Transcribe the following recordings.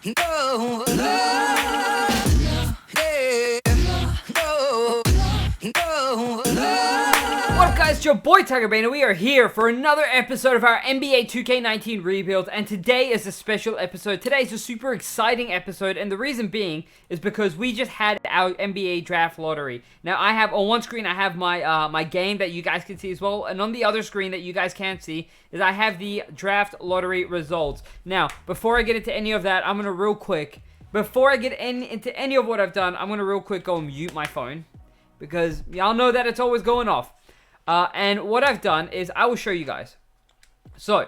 No, no, yeah, no, no, no. What up, guys? It's your boy TigerBayne, and we are here for another episode of our NBA 2K19 rebuild. And today is a special episode. Today is a super exciting episode, and the reason being is because we just had our NBA draft lottery. Now, I have on one screen, I have my my game that you guys can see as well, and on the other screen that you guys can't see is I have the draft lottery results. Now, before I get into any of that, I'm gonna real quick. Before I get into any of what I've done, I'm gonna real quick go and mute my phone because y'all know that it's always going off. And what I've done is I will show you guys. So,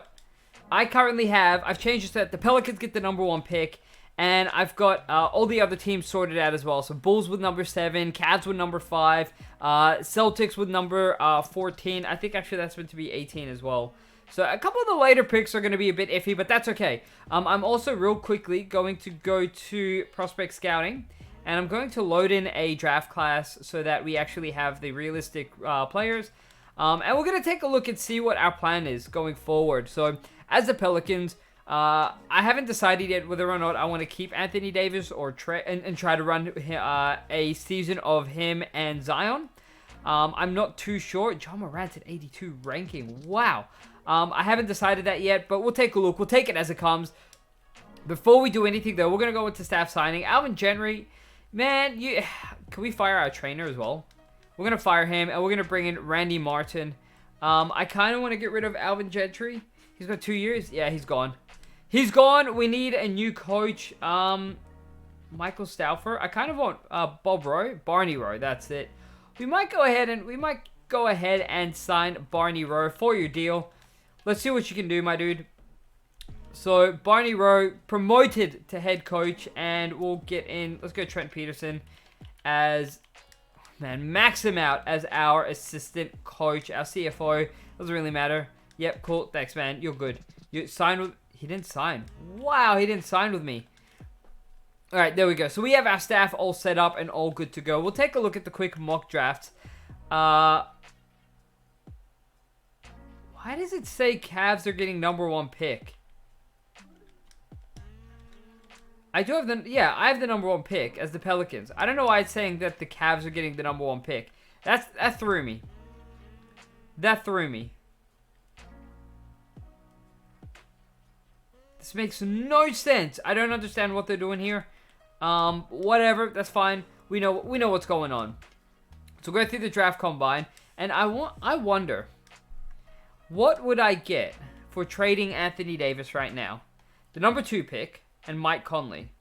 I currently have, I've changed it so that the Pelicans get the #1 pick, and I've got all the other teams sorted out as well. So, Bulls with #7, Cavs with #5, Celtics with number 14. I think actually that's meant to be 18 as well. So, a couple of the later picks are going to be a bit iffy, but that's okay. I'm also real quickly going to go to Prospect Scouting, and I'm going to load in a draft class so that we actually have the realistic players. And we're going to take a look and see what our plan is going forward. So, as the Pelicans, I haven't decided yet whether or not I want to keep Anthony Davis or and try to run a season of him and Zion. I'm not too sure. John Morant's at 82 ranking. Wow. I haven't decided that yet, but we'll take a look. We'll take it as it comes. Before we do anything, though, we're going to go into staff signing. Alvin Gentry, man, can we fire our trainer as well? We're going to fire him, and we're going to bring in Randy Martin. I kind of want to get rid of Alvin Gentry. He's got 2 years. Yeah, he's gone. He's gone. We need a new coach. Michael Stauffer. I kind of want Barney Rowe. That's it. We might go ahead and sign Barney Rowe for your deal. Let's see what you can do, my dude. So, Barney Rowe promoted to head coach, and we'll get in. Let's go Trent Peterson as... Man, max him out as our assistant coach, our CFO. Doesn't really matter. Yep, cool. Thanks, man. You're good. You signed with... He didn't sign. Wow, he didn't sign with me. Alright, there we go. So we have our staff all set up and all good to go. We'll take a look at the quick mock drafts. Why does it say Cavs are getting #1 pick? I do have I have the #1 pick as the Pelicans. I don't know why it's saying that the Cavs are getting the #1 pick. That threw me. That threw me. This makes no sense. I don't understand what they're doing here. Whatever, that's fine. We know what's going on. So go through the draft combine, and I wonder, what would I get for trading Anthony Davis right now? The #2 pick. And Mike Conley.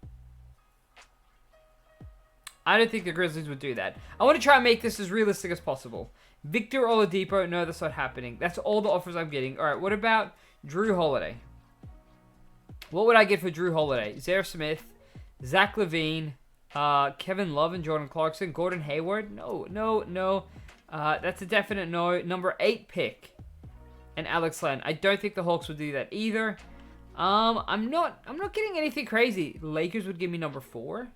I don't think the Grizzlies would do that. I want to try and make this as realistic as possible. Victor Oladipo, no, that's not happening. That's all the offers I'm getting. All right, what about Drew Holiday? What would I get for Drew Holiday? Zaire Smith, Zach LaVine, Kevin Love and Jordan Clarkson, Gordon Hayward? No. That's a definite no. #8 pick. And Alex Len. I don't think the Hawks would do that either. I'm not getting anything crazy. Lakers would give me #4.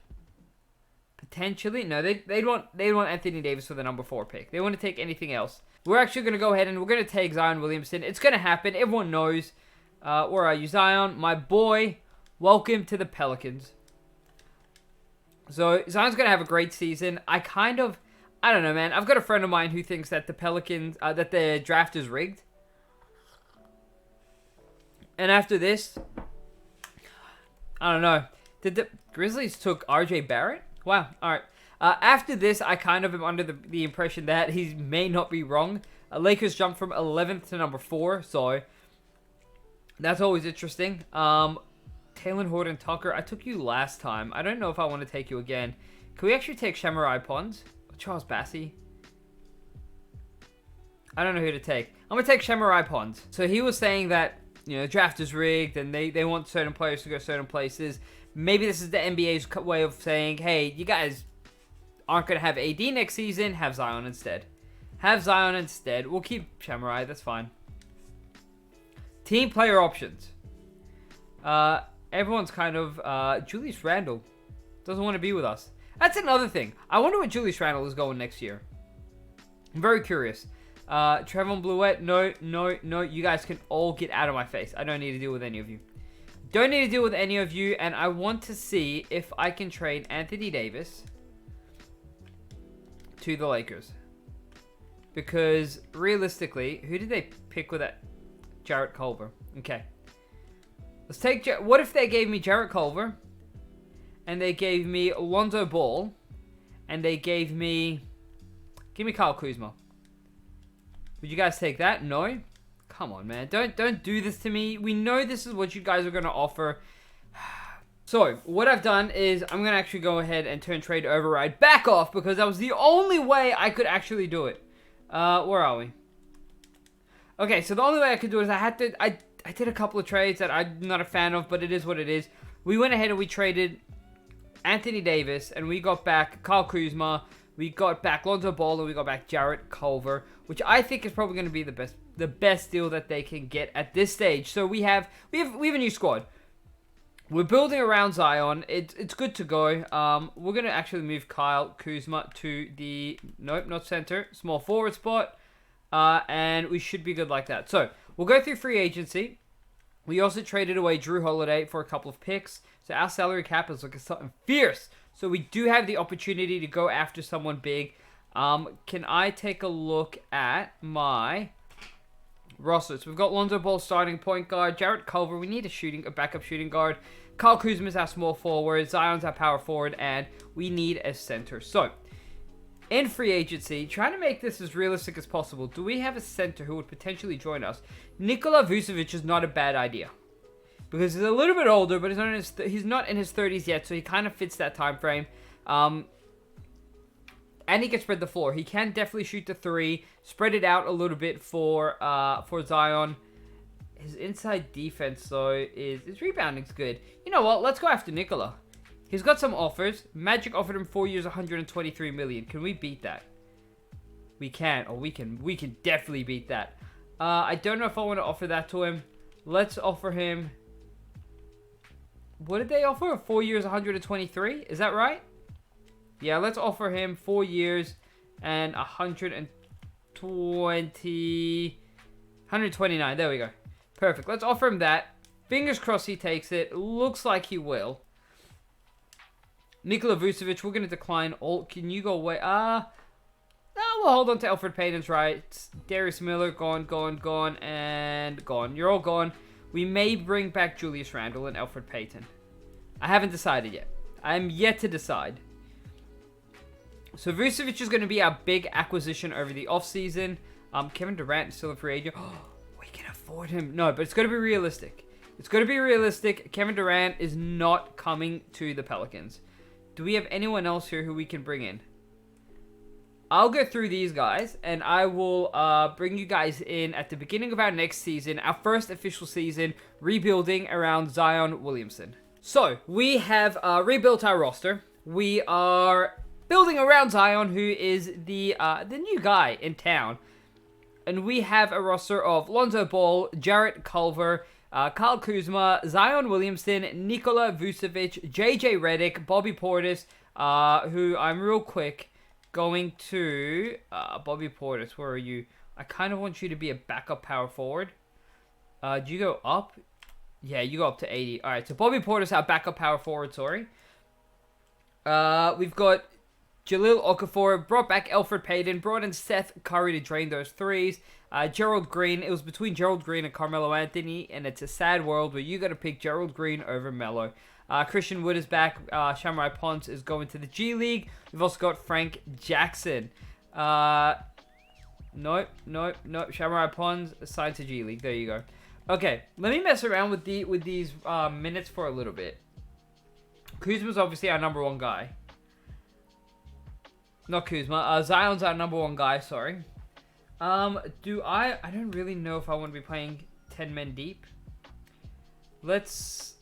Potentially. No, they'd want Anthony Davis for the #4 pick. They want to take anything else. We're actually going to go ahead and we're going to take Zion Williamson. It's going to happen. Everyone knows. Where are you, Zion? My boy. Welcome to the Pelicans. So, Zion's going to have a great season. I don't know, man. I've got a friend of mine who thinks that the Pelicans, that the draft is rigged. And after this, I don't know. Did the Grizzlies took RJ Barrett? Wow. All right. After this, I kind of am under the impression that he may not be wrong. Lakers jumped from 11th to #4, so that's always interesting. Taylor Horton Tucker, I took you last time. I don't know if I want to take you again. Can we actually take Shamarai Pons? Charles Bassey? I don't know who to take. I'm going to take Shamarai Pons. So he was saying that, the draft is rigged and they want certain players to go certain places. Maybe this is the NBA's way of saying, hey, you guys aren't going to have AD next season. Have Zion instead. We'll keep Shamarai. That's fine. Team player options. Everyone's kind of... Julius Randle doesn't want to be with us. That's another thing. I wonder where Julius Randle is going next year. I'm very curious. Trevon Bluette, no. You guys can all get out of my face. I don't need to deal with any of you. Don't need to deal with any of you, and I want to see if I can trade Anthony Davis to the Lakers. Because, realistically, who did they pick with that? Jarrett Culver. Okay. Let's take... What if they gave me Jarrett Culver, and they gave me Lonzo Ball, and they gave me... Give me Kyle Kuzma. Would you guys take that? No? Come on, man. Don't do this to me. We know this is what you guys are going to offer. So, what I've done is I'm going to actually go ahead and turn trade override back off because that was the only way I could actually do it. Where are we? Okay, so the only way I could do it is I did a couple of trades that I'm not a fan of, but it is what it is. We went ahead and we traded Anthony Davis, and we got back Kyle Kuzma, we got back Lonzo Ball, and we got back Jarrett Culver, which I think is probably going to be the best deal that they can get at this stage. So we have a new squad. We're building around Zion. It's good to go. We're going to actually move Kyle Kuzma to the... Nope, not center. Small forward spot. And we should be good like that. So, we'll go through free agency. We also traded away Drew Holiday for a couple of picks. So, our salary cap is looking something fierce. So, we do have the opportunity to go after someone big. Can I take a look at my roster? So, we've got Lonzo Ball starting point guard. Jarrett Culver, we need a backup shooting guard. Kyle Kuzma is our small forward. Zion's our power forward. And we need a center. So, in free agency, trying to make this as realistic as possible, do we have a center who would potentially join us? Nikola Vucevic is not a bad idea. Because he's a little bit older, but he's not in his 30s yet, so he kind of fits that time frame. And he can spread the floor. He can definitely shoot the three, spread it out a little bit for Zion. His inside defense, though, his rebounding's good. You know what? Let's go after Nikola. He's got some offers. Magic offered him 4 years, $123 million. Can we beat that? We can. Oh, we can definitely beat that. I don't know if I want to offer that to him. Let's offer him... What did they offer? 4 years, 123? Is that right? Yeah, let's offer him 4 years and 129. There we go. Perfect. Let's offer him that. Fingers crossed he takes it. Looks like he will. Nikola Vucevic, we're going to decline all. Can you go away? No, we'll hold on to Elfrid Payton's rights. Darius Miller, gone, and gone. You're all gone. We may bring back Julius Randle and Elfrid Payton. I haven't decided yet. I'm yet to decide. So Vucevic is going to be our big acquisition over the offseason. Kevin Durant is still a free agent. We can afford him. No, but it's going to be realistic. It's going to be realistic. Kevin Durant is not coming to the Pelicans. Do we have anyone else here who we can bring in? I'll go through these guys, and I will bring you guys in at the beginning of our next season, our first official season, rebuilding around Zion Williamson. So, we have rebuilt our roster. We are building around Zion, who is the new guy in town. And we have a roster of Lonzo Ball, Jarrett Culver, Kyle Kuzma, Zion Williamson, Nikola Vucevic, JJ Redick, Bobby Portis, who I'm real quick going to... Bobby Portis, where are you? I kind of want you to be a backup power forward. Do you go up? Yeah, you go up to 80. Alright, so Bobby Portis, our backup power forward, sorry. We've got Jahlil Okafor, brought back Elfrid Payton, brought in Seth Curry to drain those threes. Gerald Green, it was between Gerald Green and Carmelo Anthony, and it's a sad world where you got to pick Gerald Green over Melo. Christian Wood is back. Samurai Ponce is going to the G League. We've also got Frank Jackson. Nope. Samurai Ponce signed to G League. There you go. Okay, let me mess around with these minutes for a little bit. Kuzma's obviously our number one guy. Not Kuzma. Zion's our number one guy, sorry. I don't really know if I want to be playing 10 men deep. Let's...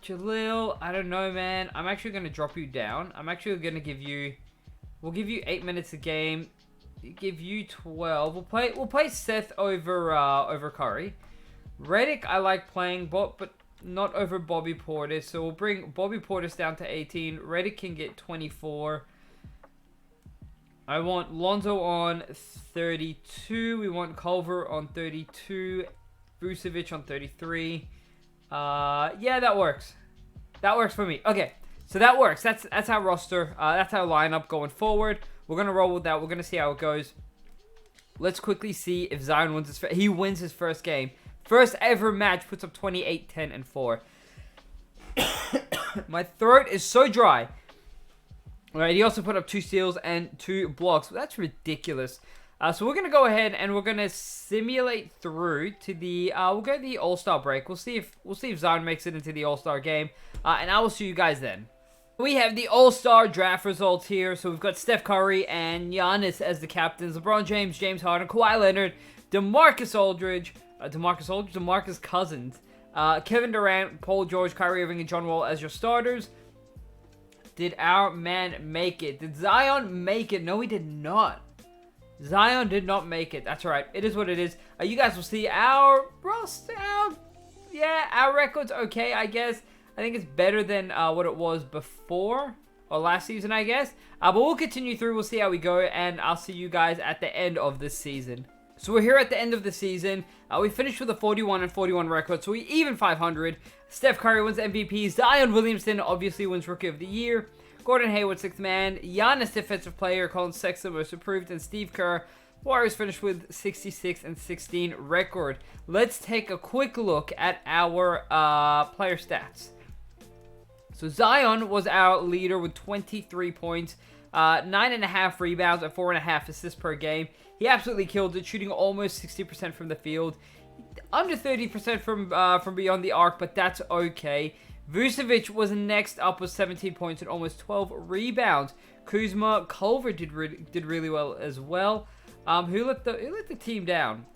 Jahlil, I don't know, man. I'm actually going to drop you down. I'm actually going to give you... We'll give you 8 minutes a game. Give you 12. We'll play Seth over Curry. Redick I like playing, but not over Bobby Portis. So we'll bring Bobby Portis down to 18. Redick can get 24. I want Lonzo on 32. We want Culver on 32. Vucevic on 33. Yeah, that works. That works for me. Okay, so that works. That's our roster. That's our lineup going forward. We're going to roll with that. We're going to see how it goes. Let's quickly see if Zion wins he wins his first game. First ever match, puts up 28, 10, and 4. My throat is so dry. All right, he also put up 2 steals and 2 blocks. That's ridiculous. So we're going to go ahead and we're going to simulate through to the, we'll go to the All-Star break. We'll see if Zion makes it into the All-Star game. And I will see you guys then. We have the All-Star draft results here. So we've got Steph Curry and Giannis as the captains. LeBron James, James Harden, Kawhi Leonard, DeMarcus Cousins, Kevin Durant, Paul George, Kyrie Irving, and John Wall as your starters. Did our man make it? Did Zion make it? No, he did not. Zion did not make it. That's right. It is what it is. You guys will see our roster. Our record's okay, I guess. I think it's better than what it was before or last season, I guess. But we'll continue through. We'll see how we go, and I'll see you guys at the end of this season. So we're here at the end of the season. We finished with a 41-41 record, so we even 500. Steph Curry wins MVP. Zion Williamson obviously wins Rookie of the Year. Gordon Hayward, 6th man. Giannis, Defensive Player. Colin Sexton, Most Improved. And Steve Kerr, Warriors finished with 66-16 record. Let's take a quick look at our player stats. So Zion was our leader with 23 points, 9.5 rebounds, and 4.5 assists per game. He absolutely killed it, shooting almost 60% from the field. Under 30% from beyond the arc, but that's okay. Vucevic was next up with 17 points and almost 12 rebounds. Kuzma, Culver did really well as well. Who let the team down?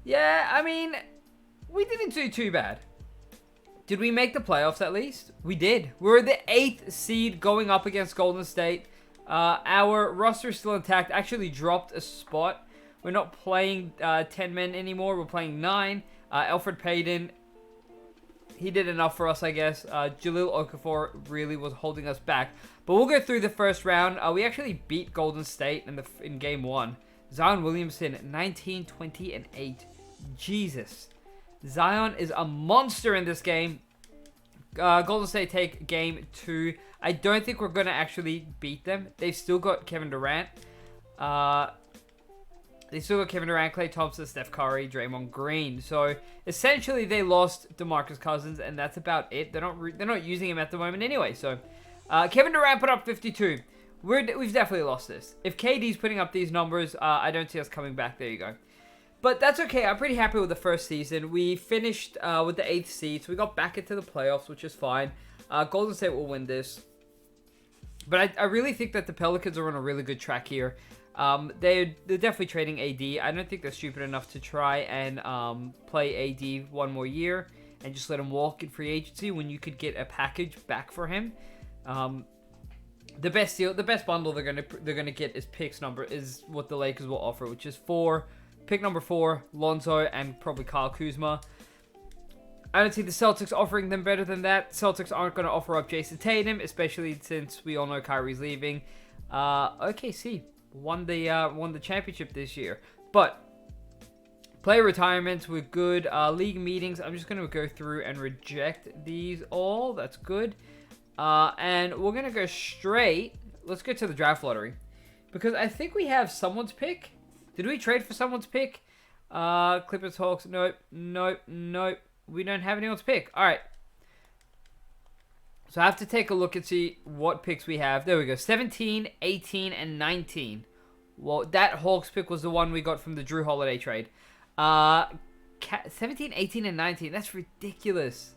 Yeah, I mean, we didn't do too bad. Did we make the playoffs at least? We did. We're the 8th seed going up against Golden State. Our roster is still intact. Actually dropped a spot. We're not playing 10 men anymore. We're playing 9. Elfrid Payton, he did enough for us, I guess. Jahlil Okafor really was holding us back. But we'll go through the first round. We actually beat Golden State in game 1. Zion Williamson, 19, 20, and 8. Jesus. Zion is a monster in this game. Golden State take game 2. I don't think we're going to actually beat them. They've still got Kevin Durant. Klay Thompson, Steph Curry, Draymond Green. So essentially, they lost DeMarcus Cousins, and that's about it. They're not using him at the moment anyway. So Kevin Durant put up 52. We've definitely lost this. If KD's putting up these numbers, I don't see us coming back. There you go. But that's okay. I'm pretty happy with the first season. We finished with the 8th seed, so we got back into the playoffs, which is fine. Golden State will win this. But I really think that the Pelicans are on a really good track here. They're definitely trading AD. I don't think they're stupid enough to try and play AD one more year and just let him walk in free agency when you could get a package back for him. The best deal, the best bundle they're gonna get is what the Lakers will offer, which is pick number 4, Lonzo, and probably Kyle Kuzma. I don't see the Celtics offering them better than that. Celtics aren't going to offer up Jason Tatum, especially since we all know Kyrie's leaving. OKC won the championship this year. But player retirements were good. League meetings, I'm just going to go through and reject these all. That's good. And we're going to go straight. Let's go to the draft lottery. Because I think we have someone's pick. Did we trade for someone's pick? Clippers, Hawks. Nope. We don't have anyone's pick. All right. So I have to take a look and see what picks we have. There we go. 17, 18, and 19. Well, that Hawks pick was the one we got from the Drew Holiday trade. 17, 18, and 19. That's ridiculous.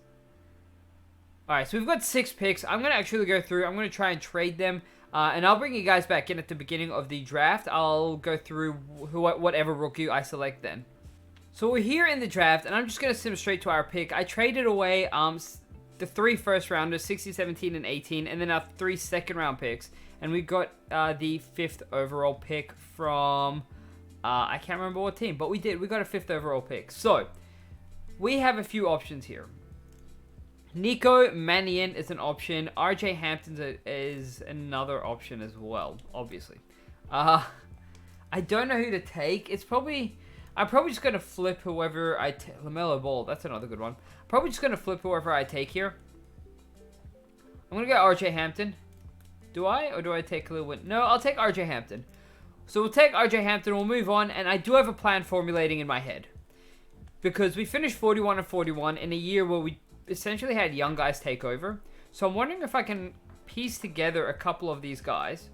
All right, so we've got 6 picks. I'm going to actually go through. I'm going to try and trade them. And I'll bring you guys back in at the beginning of the draft. I'll go through whatever rookie I select then. So we're here in the draft, and I'm just going to sim straight to our pick. I traded away the 3 first rounders, 16, 17, and 18, and then our 3 second round picks. And we got the 5th overall pick from, I can't remember what team, but we did. We got a 5th overall pick. So we have a few options here. Nico Mannion is an option. RJ Hampton is another option as well, obviously. I don't know who to take. It's probably... I'm probably just going to flip whoever I take. LaMelo Ball, that's another good one. Probably just going to flip whoever I take here. I'm going to get RJ Hampton. Do I? Or do I take Khalil Wynn? No, I'll take RJ Hampton. So we'll take RJ Hampton, we'll move on, and I do have a plan formulating in my head. Because we finished 41 and 41 in a year where we essentially had young guys take over. So I'm wondering if I can piece together a couple of these guys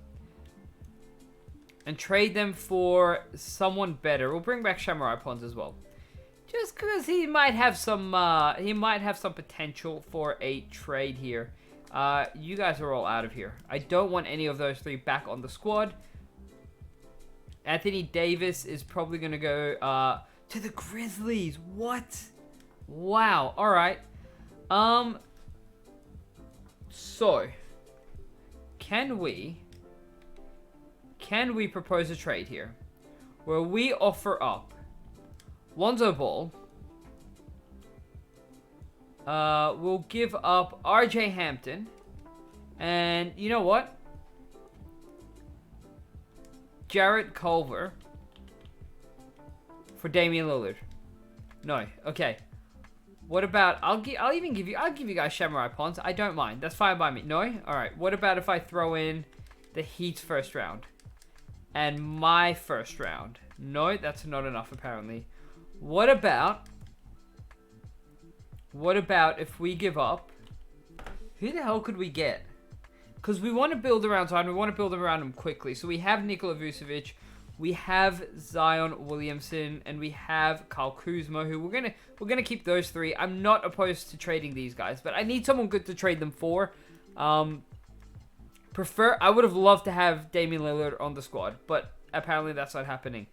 and trade them for someone better. We'll bring back Samurai Pons as well. Just because he might have some potential for a trade here. You guys are all out of here. I don't want any of those three back on the squad. Anthony Davis is probably going to go to the Grizzlies. What? Wow. All right. So, can we propose a trade here where we offer up Lonzo Ball? We'll give up RJ Hampton. And you know what? Jarrett Culver for Damian Lillard. No. Okay. What about I'll give you guys Samurai Pons. I don't mind. That's fine by me. No? Alright. What about if I throw in the Heat's first round? And my first round? No, that's not enough apparently. What about if we give up? Who the hell could we get? Because we want to build around Zion. We want to build around him quickly. So we have Nikola Vucevic. We have Zion Williamson. And we have Kyle Kuzma. Who we're gonna keep those three. I'm not opposed to trading these guys. But I need someone good to trade them for. I would have loved to have Damian Lillard on the squad. But apparently that's not happening.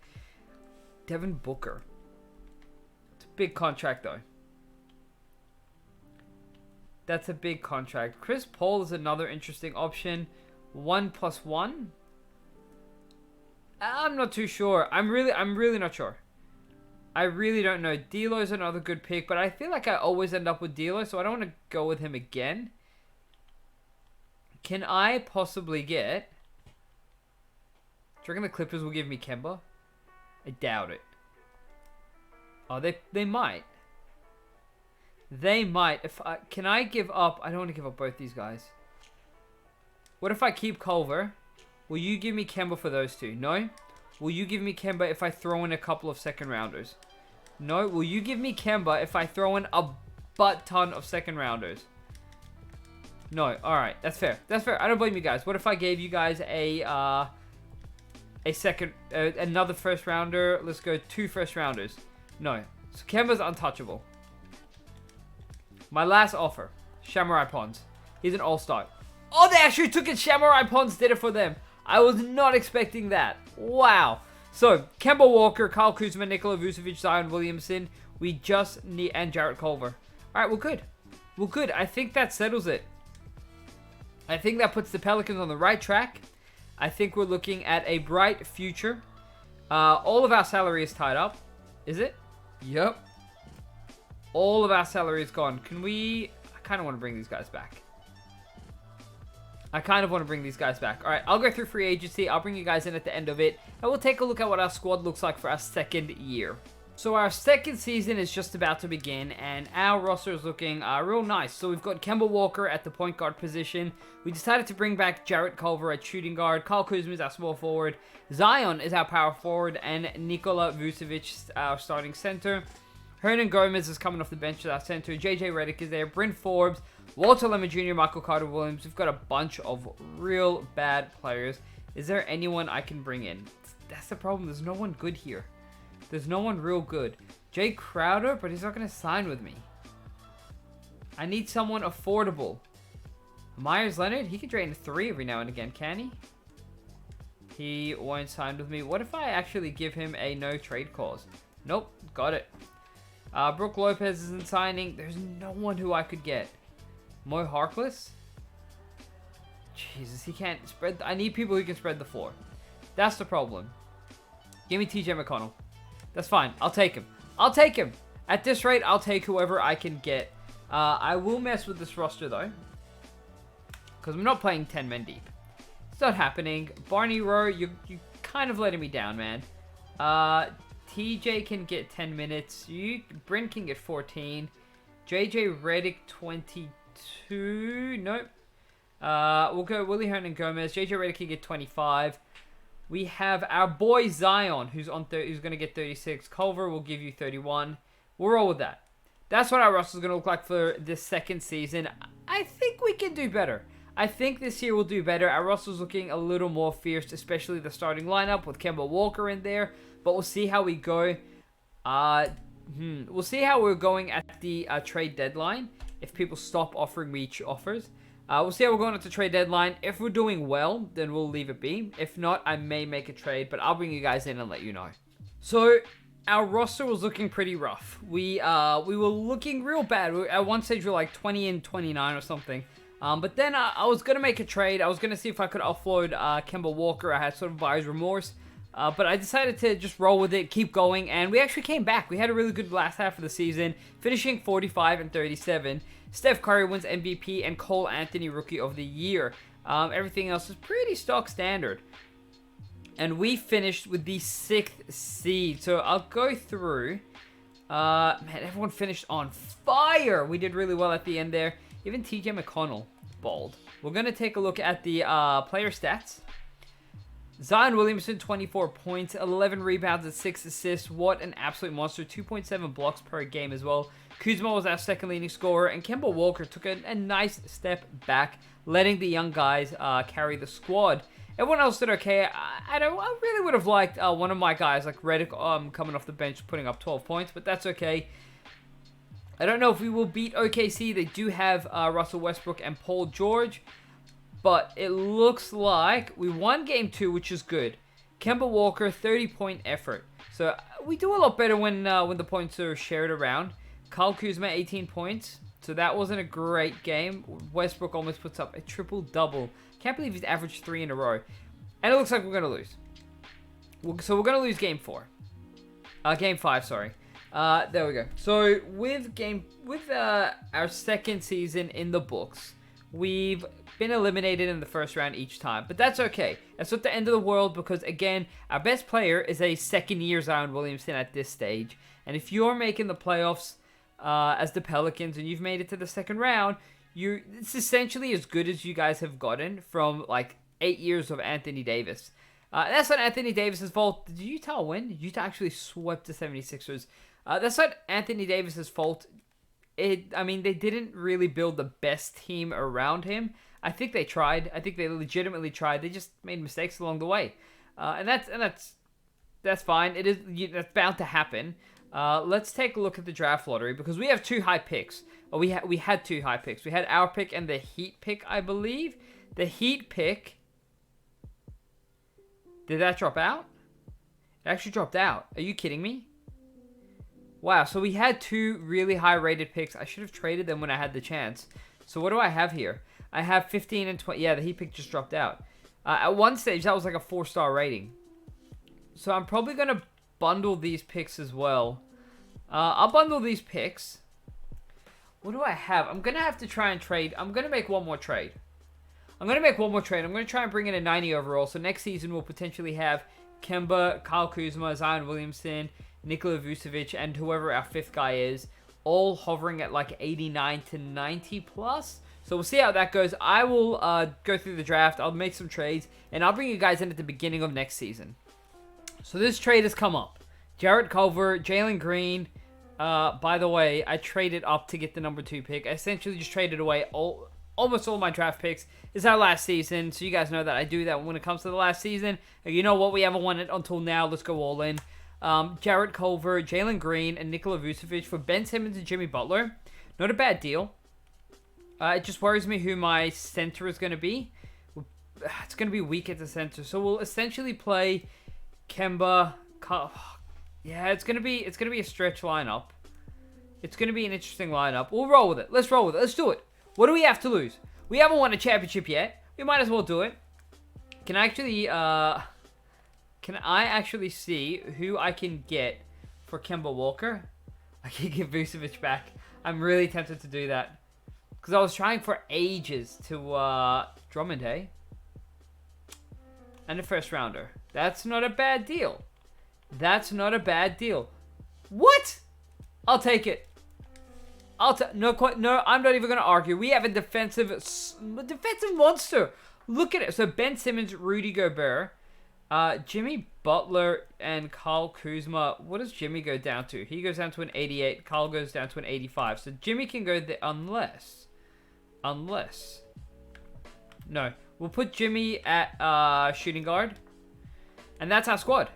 Devin Booker. It's a big contract though. That's a big contract. Chris Paul is another interesting option. 1+1. I'm not too sure. I'm really not sure. I really don't know. D'Lo's another good pick, but I feel like I always end up with D'Lo, so I don't want to go with him again. Can I possibly get? Do you reckon the Clippers will give me Kemba? I doubt it. Oh, they might. They might. Can I give up? I don't want to give up both these guys. What if I keep Culver? Will you give me Kemba for those two? No? Will you give me Kemba if I throw in a couple of second rounders? No? Will you give me Kemba if I throw in a butt ton of second rounders? No. Alright. That's fair. That's fair. I don't blame you guys. What if I gave you guys another first rounder? Let's go 2 first rounders. No. So Kemba's untouchable. My last offer, Samurai Pons. He's an all-star. Oh, they actually took it. Samurai Pons did it for them. I was not expecting that. Wow. So, Kemba Walker, Kyle Kuzma, Nikola Vucevic, Zion Williamson. We just need... And Jarrett Culver. Alright, we're good. We're good. I think that settles it. I think that puts the Pelicans on the right track. I think we're looking at a bright future. All of our salary is tied up. Is it? Yep. All of our salary is gone. Can we... I kind of want to bring these guys back. Alright, I'll go through free agency. I'll bring you guys in at the end of it. And we'll take a look at what our squad looks like for our second year. So our second season is just about to begin. And our roster is looking real nice. So we've got Kemba Walker at the point guard position. We decided to bring back Jarrett Culver at shooting guard. Kyle Kuzma is our small forward. Zion is our power forward. And Nikola Vucevic, our starting center. Hernan Gomez is coming off the bench as our center. JJ Redick is there. Bryn Forbes, Walter Lemon Jr., Michael Carter-Williams. We've got a bunch of real bad players. Is there anyone I can bring in? That's the problem. There's no one good here. There's no one real good. Jay Crowder, but he's not going to sign with me. I need someone affordable. Myers Leonard, he can drain 3 every now and again, can he? He won't sign with me. What if I actually give him a no trade clause? Nope, got it. Brook Lopez isn't signing. There's no one who I could get. Mo Harkless? Jesus, he can't spread... I need people who can spread the floor. That's the problem. Give me TJ McConnell. That's fine. I'll take him. I'll take him. At this rate, I'll take whoever I can get. I will mess with this roster, though. Because I'm not playing 10 men deep. It's not happening. Barney Rowe, you kind of letting me down, man. TJ can get 10 minutes. Bryn can get 14. JJ Redick 22. Nope. We'll go Willie Hearn and Gomez. JJ Redick can get 25. We have our boy Zion, who's going to get 36. Culver will give you 31. We'll roll with that. That's what our roster is going to look like for this second season. I think we can do better. I think this year we'll do better. Our roster's looking a little more fierce, especially the starting lineup with Kemba Walker in there. But we'll see how we go. We'll see how we're going at the trade deadline. If people stop offering me offers. We'll see how we're going at the trade deadline. If we're doing well, then we'll leave it be. If not, I may make a trade, but I'll bring you guys in and let you know. So, our roster was looking pretty rough. We were looking real bad. At one stage, we were like 20 and 29 or something. But then I was going to make a trade. I was going to see if I could offload Kemba Walker. I had sort of buyer's remorse. But I decided to just roll with it, keep going, and we actually came back. We had a really good last half of the season, finishing 45 and 37. Steph Curry wins MVP and Cole Anthony Rookie of the Year. Everything else is pretty stock standard. And we finished with the 6th seed. So I'll go through. Man, everyone finished on fire. We did really well at the end there. Even TJ McConnell balled. We're going to take a look at the player stats. Zion Williamson, 24 points, 11 rebounds, and 6 assists. What an absolute monster. 2.7 blocks per game as well. Kuzma was our second leading scorer, and Kemba Walker took a nice step back, letting the young guys carry the squad. Everyone else did okay. I really would have liked one of my guys, like Redick, coming off the bench, putting up 12 points, but that's okay. I don't know if we will beat OKC. They do have Russell Westbrook and Paul George. But it looks like we won game 2, which is good. Kemba Walker, 30-point effort. So we do a lot better when the points are shared around. Kyle Kuzma, 18 points. So that wasn't a great game. Westbrook almost puts up a triple-double. Can't believe he's averaged 3 in a row. And it looks like we're going to lose. So we're going to lose game 4. Game 5, sorry. There we go. So with our second season in the books, we've been eliminated in the first round each time. But that's okay. That's not the end of the world because, again, our best player is a second-year Zion Williamson at this stage. And if you're making the playoffs as the Pelicans and you've made it to the second round, it's essentially as good as you guys have gotten from, like, 8 years of Anthony Davis. That's not Anthony Davis's fault. Did Utah win? Utah actually swept the 76ers. That's not Anthony Davis's fault. They didn't really build the best team around him. I think they tried. I think they legitimately tried. They just made mistakes along the way, and that's fine. That's bound to happen. Let's take a look at the draft lottery because we have 2 high picks. We had 2 high picks. We had our pick and the Heat pick, I believe. The Heat pick. Did that drop out? It actually dropped out. Are you kidding me? Wow, so we had 2 really high-rated picks. I should have traded them when I had the chance. So what do I have here? I have 15 and 20. Yeah, the Heat pick just dropped out. At one stage, that was like a 4-star rating. So I'm probably going to bundle these picks as well. I'll bundle these picks. What do I have? I'm going to have to try and trade. I'm going to make one more trade. I'm going to try and bring in a 90 overall. So next season, we'll potentially have Kemba, Kyle Kuzma, Zion Williamson, Nikola Vucevic, and whoever our 5th guy is, all hovering at like 89 to 90 plus. So we'll see how that goes. I will go through the draft. I'll make some trades, and I'll bring you guys in at the beginning of next season. So this trade has come up. Jarrett Culver, Jalen Green. By the way, I traded up to get the number 2 pick. I essentially just traded away almost all my draft picks. It's our last season, so you guys know that I do that when it comes to the last season. You know what? We haven't won it until now. Let's go all in. Jarrett Culver, Jalen Green, and Nikola Vucevic for Ben Simmons and Jimmy Butler. Not a bad deal. It just worries me who my center is going to be. It's going to be weak at the center. So we'll essentially play Kemba. Yeah, it's going to be a stretch lineup. It's going to be an interesting lineup. We'll roll with it. Let's roll with it. Let's do it. What do we have to lose? We haven't won a championship yet. We might as well do it. Can I actually see who I can get for Kemba Walker? I can give Vucevic back. I'm really tempted to do that. Because I was trying for ages to Drummond, hey? And a first rounder. That's not a bad deal. That's not a bad deal. What? I'll take it. No, I'm not even going to argue. We have a defensive monster. Look at it. So Ben Simmons, Rudy Gobert, Jimmy Butler, and Kyle Kuzma. What does Jimmy go down to? He goes down to an 88. Kyle goes down to an 85. So Jimmy can go there unless. No. We'll put Jimmy at shooting guard. And that's our squad.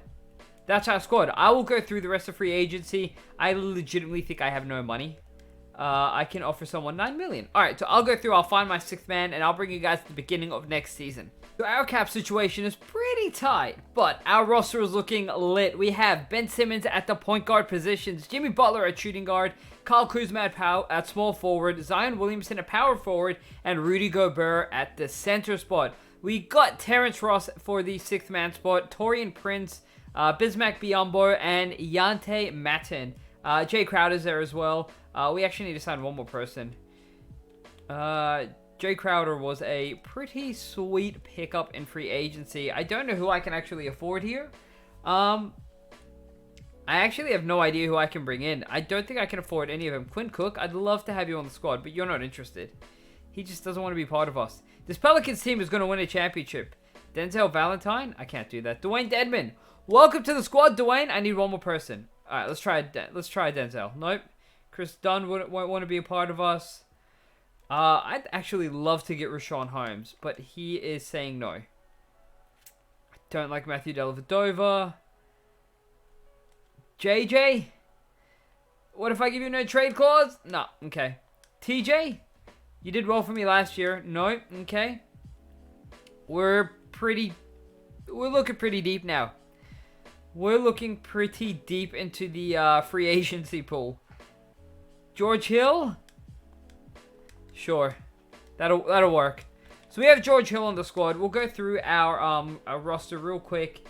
I will go through the rest of free agency. I legitimately think I have no money. I can offer someone $9 million. Alright, so I'll go through, I'll find my sixth man, and I'll bring you guys to the beginning of next season. So our cap situation is pretty tight, but our roster is looking lit. We have Ben Simmons at the point guard positions, Jimmy Butler at shooting guard, Kyle Kuzma at small forward, Zion Williamson at power forward, and Rudy Gobert at the center spot. We got Terrence Ross for the sixth man spot, Taurean Prince, Bismack Biyombo, and Yante Matin. Jay Crowder's there as well. We actually need to sign one more person. Jay Crowder was a pretty sweet pickup in free agency. I don't know who I can actually afford here. I actually have no idea who I can bring in. I don't think I can afford any of them. Quinn Cook, I'd love to have you on the squad, but you're not interested. He just doesn't want to be part of us. This Pelicans team is going to win a championship. Denzel Valentine? I can't do that. Dwayne Dedman. Welcome to the squad, Dwayne. I need one more person. All right, let's try Denzel. Nope. Chris Dunn won't want to be a part of us. I'd actually love to get Rashawn Holmes, but he is saying no. I don't like Matthew Dellavedova. JJ? What if I give you no trade clause? No, okay. TJ? You did well for me last year. No, okay. We're looking pretty deep now. We're looking pretty deep into the free agency pool. George Hill? Sure. That'll work. So we have George Hill on the squad. We'll go through our roster real quick.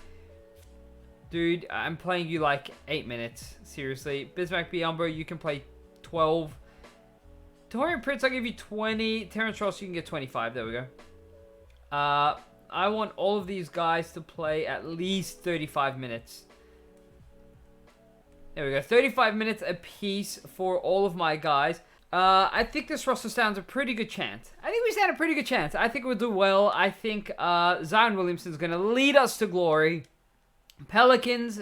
Dude, I'm playing you like 8 minutes. Seriously. Bismack Biyombo, you can play 12. Taurean Prince, I'll give you 20. Terrence Ross, you can get 25. There we go. I want all of these guys to play at least 35 minutes. There we go. 35 minutes apiece for all of my guys. I think this roster stands a pretty good chance. I think we'll do well. I think Zion Williamson is going to lead us to glory. Pelicans,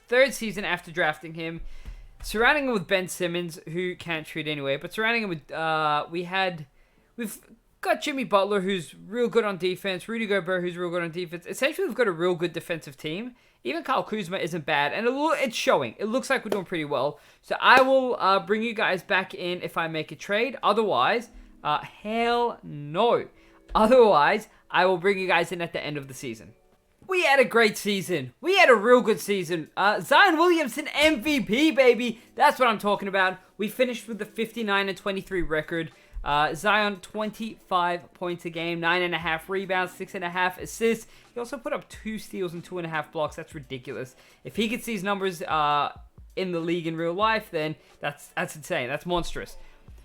third season after drafting him. Surrounding him with Ben Simmons, who can't shoot anyway. But surrounding him with... We've got Jimmy Butler, who's real good on defense. Rudy Gobert, who's real good on defense. Essentially, we've got a real good defensive team. Even Kyle Kuzma isn't bad. And it's showing. It looks like we're doing pretty well. So I will bring you guys back in if I make a trade. Otherwise, hell no. Otherwise, I will bring you guys in at the end of the season. We had a great season. We had a real good season. Zion Williamson MVP, baby. That's what I'm talking about. We finished with the 59-23 record. Zion, 25 points a game, 9.5 rebounds, 6.5 assists. He also put up 2 steals and 2.5 blocks. That's ridiculous. If he gets these numbers in the league in real life, then that's insane. That's monstrous.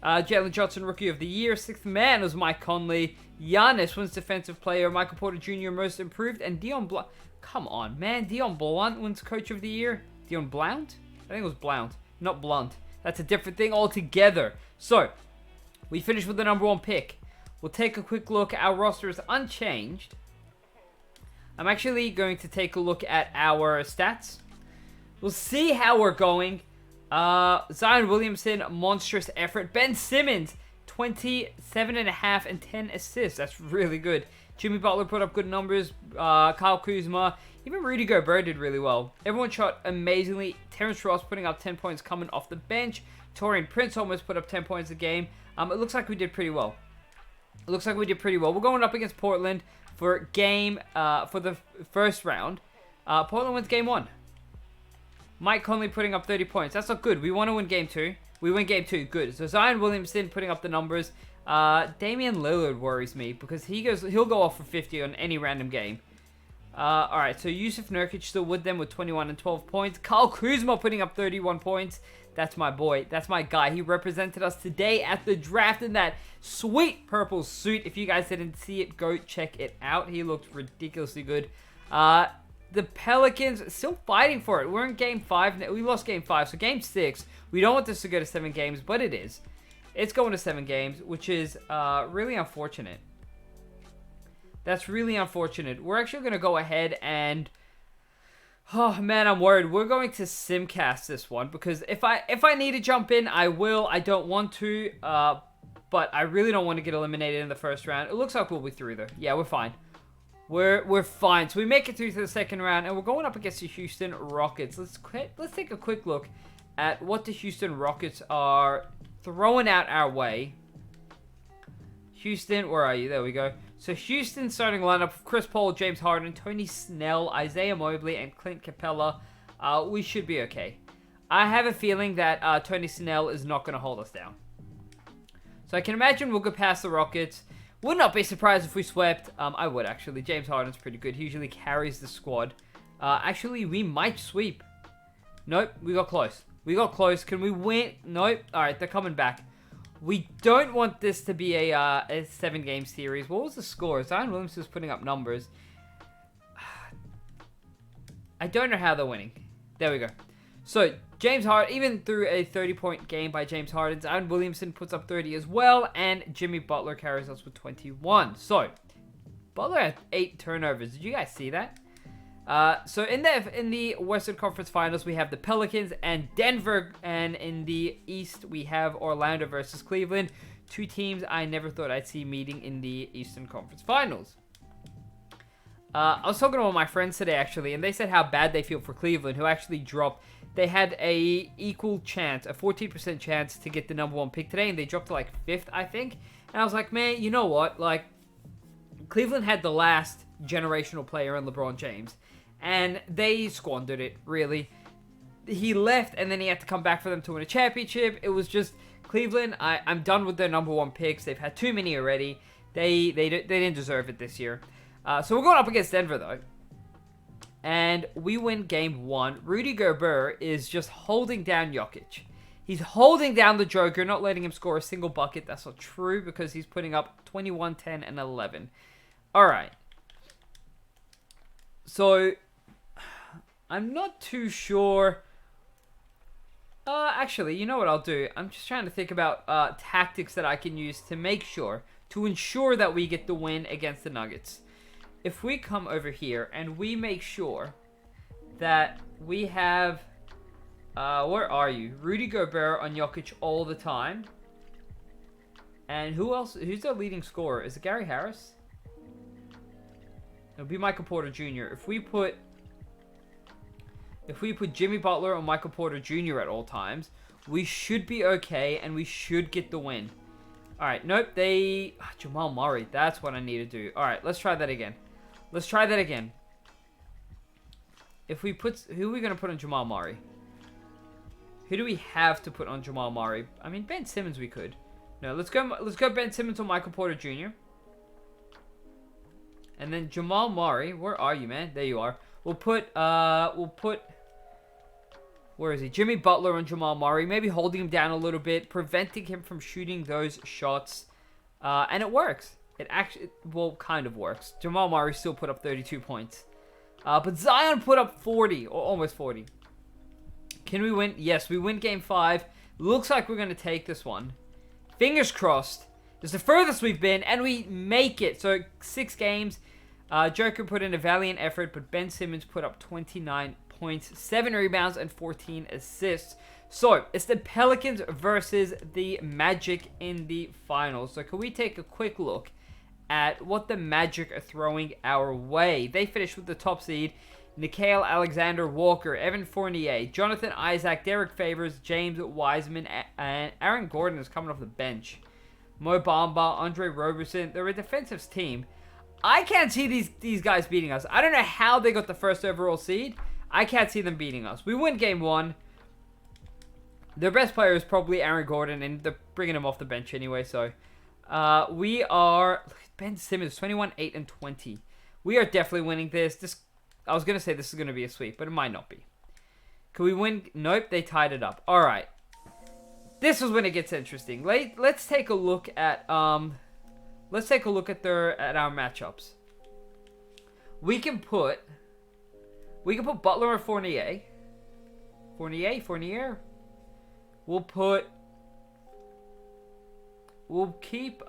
Jalen Johnson, Rookie of the Year. Sixth man was Mike Conley. Giannis wins Defensive Player. Michael Porter Jr. Most Improved. And Dion Blunt. Come on, man. Dion Blunt wins Coach of the Year. Dion Blount? I think it was Blount, not Blunt. That's a different thing altogether. So, we finished with the number 1 pick. We'll take a quick look. Our roster is unchanged. I'm actually going to take a look at our stats. We'll see how we're going. Zion Williamson, monstrous effort. Ben Simmons, 27.5 and 10 assists. That's really good. Jimmy Butler put up good numbers. Kyle Kuzma. Even Rudy Gobert did really well. Everyone shot amazingly. Terrence Ross putting up 10 points coming off the bench. Taurean Prince almost put up 10 points a game. It looks like we did pretty well. We're going up against Portland for the first round. Portland wins game 1. Mike Conley putting up 30 points. That's not good. We want to win game 2. We win game 2. Good. So Zion Williamson putting up the numbers. Damian Lillard worries me because he'll go off for 50 on any random game. Alright, so Yusuf Nurkic still with them with 21 and 12 points. Kyle Kuzma putting up 31 points. That's my boy. That's my guy. He represented us today at the draft in that sweet purple suit. If you guys didn't see it, go check it out. He looked ridiculously good. the Pelicans still fighting for it. We're in game 5. We lost game 5, so game 6. We don't want this to go to 7 games, but it is. It's going to 7 games, which is really unfortunate. That's really unfortunate. We're actually going to go ahead and... Oh, man, I'm worried. We're going to simcast this one, because if I need to jump in, I will. I don't want to, but I really don't want to get eliminated in the first round. It looks like we'll be through, though. Yeah, we're fine. We're fine. So we make it through to the second round, and we're going up against the Houston Rockets. Let's take a quick look at what the Houston Rockets are throwing out our way. Houston, where are you? There we go. So Houston starting lineup of Chris Paul, James Harden, Tony Snell, Isaiah Mobley, and Clint Capella. We should be okay. I have a feeling that Tony Snell is not going to hold us down. So I can imagine we'll go past the Rockets. Would not be surprised if we swept. I would, actually. James Harden's pretty good. He usually carries the squad. Actually, we might sweep. Nope, we got close. We got close. Can we win? Nope. All right, they're coming back. We don't want this to be a 7-game series. What was the score? Zion Williamson was putting up numbers. I don't know how they're winning. There we go. So, James Harden, even through a 30-point game by James Harden, Zion Williamson puts up 30 as well, and Jimmy Butler carries us with 21. So, Butler had 8 turnovers. Did you guys see that? So in the Western Conference Finals, we have the Pelicans and Denver, and in the East, we have Orlando versus Cleveland. 2 teams I never thought I'd see meeting in the Eastern Conference Finals. I was talking to one of my friends today, actually, and they said how bad they feel for Cleveland, who actually dropped. They had a equal chance, a 14% chance to get the #1 pick today, and they dropped to like 5th, I think. And I was like, man, you know what? Like, Cleveland had the last generational player in LeBron James. And they squandered it, really. He left, and then he had to come back for them to win a championship. It was just, Cleveland, I'm done with their #1 picks. They've had too many already. They didn't deserve it this year. So we're going up against Denver, though. And we win game 1. Rudy Gobert is just holding down Jokic. He's holding down the Joker, not letting him score a single bucket. That's not true, because he's putting up 21, 10, and 11. All right. So... I'm not too sure. Actually, you know what I'll do? I'm just trying to think about tactics that I can use to ensure that we get the win against the Nuggets. If we come over here and we make sure that we have, where are you? Rudy Gobert on Jokic all the time. And who else? Who's their leading scorer? Is it Gary Harris? It'll be Michael Porter Jr. If we put Jimmy Butler or Michael Porter Jr. at all times, we should be okay, and we should get the win. Alright, nope, Jamal Murray, that's what I need to do. Alright, let's try that again. Let's try that again. Who are we going to put on Jamal Murray? Who do we have to put on Jamal Murray? I mean, Ben Simmons we could. No, let's go Ben Simmons or Michael Porter Jr. And then Jamal Murray, where are you, man? There you are. We'll put, where is he? Jimmy Butler and Jamal Murray. Maybe holding him down a little bit, preventing him from shooting those shots. And it works. It actually, well, kind of works. Jamal Murray still put up 32 points. But Zion put up 40, or almost 40. Can we win? Yes, we win game 5. Looks like we're going to take this one. Fingers crossed. It's the furthest we've been, and we make it. So, 6 games. Joker put in a valiant effort, but Ben Simmons put up 29 points, 7 rebounds, and 14 assists. So, it's the Pelicans versus the Magic in the finals. So, can we take a quick look at what the Magic are throwing our way? They finished with the top seed. Nickeil Alexander-Walker, Evan Fournier, Jonathan Isaac, Derek Favors, James Wiseman, and Aaron Gordon is coming off the bench. Mo Bamba, Andre Roberson. They're a defensive team. I can't see these guys beating us. I don't know how they got the first overall seed. I can't see them beating us. We win game 1. Their best player is probably Aaron Gordon, and they're bringing him off the bench anyway. So we are... Look at Ben Simmons, 21, 8, and 20. We are definitely winning this. I was going to say this is going to be a sweep, but it might not be. Can we win? Nope, they tied it up. All right. This is when it gets interesting. Let's take a look at... Let's take a look at our matchups. We can put We can put Butler or Fournier. Fournier. We'll keep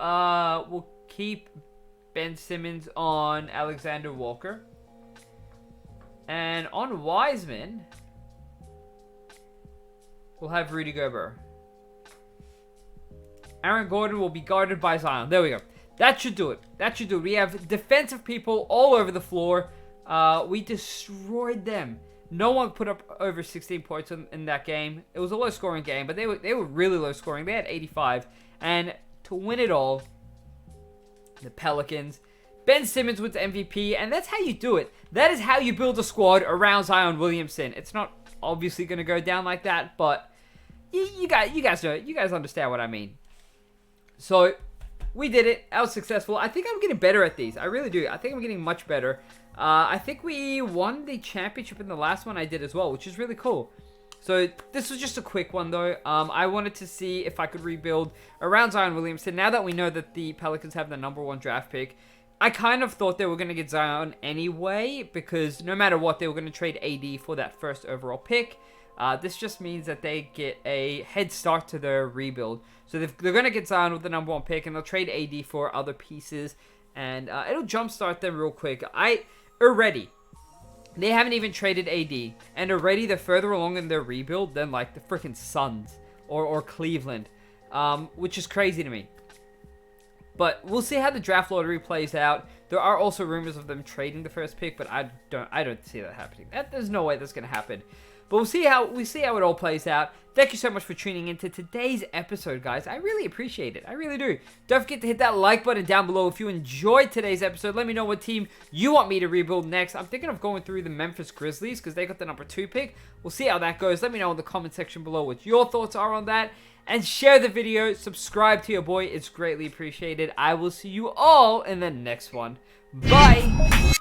Ben Simmons on Alexander Walker. And on Wiseman, we'll have Rudy Gobert. Aaron Gordon will be guarded by Zion. There we go. That should do it. We have defensive people all over the floor. We destroyed them. No one put up over 16 points in that game. It was a low-scoring game, but they were really low-scoring. They had 85. And to win it all, the Pelicans, Ben Simmons wins MVP, and that's how you do it. That is how you build a squad around Zion Williamson. It's not obviously going to go down like that, but you guys know it. You guys understand what I mean. So we did it. I was successful. I think I'm getting better at these. I really do. I think I'm getting much better. I think we won the championship in the last one I did as well, which is really cool. So this was just a quick one, though. I wanted to see if I could rebuild around Zion Williamson. Now that we know that the Pelicans have the #1 draft pick, I kind of thought they were going to get Zion anyway, because no matter what, they were going to trade AD for that first overall pick. This just means that they get a head start to their rebuild. So they're going to get Zion with the #1 pick, and they'll trade AD for other pieces, and it'll jumpstart them real quick. Already, they haven't even traded AD, and already they're further along in their rebuild than like the freaking Suns or Cleveland, which is crazy to me. But we'll see how the draft lottery plays out. There are also rumors of them trading the first pick, but I don't see that happening. There's no way that's going to happen. But we'll see how it all plays out. Thank you so much for tuning into today's episode, guys. I really appreciate it. I really do. Don't forget to hit that like button down below if you enjoyed today's episode. Let me know what team you want me to rebuild next. I'm thinking of going through the Memphis Grizzlies because they got the #2 pick. We'll see how that goes. Let me know in the comment section below what your thoughts are on that. And share the video. Subscribe to your boy. It's greatly appreciated. I will see you all in the next one. Bye.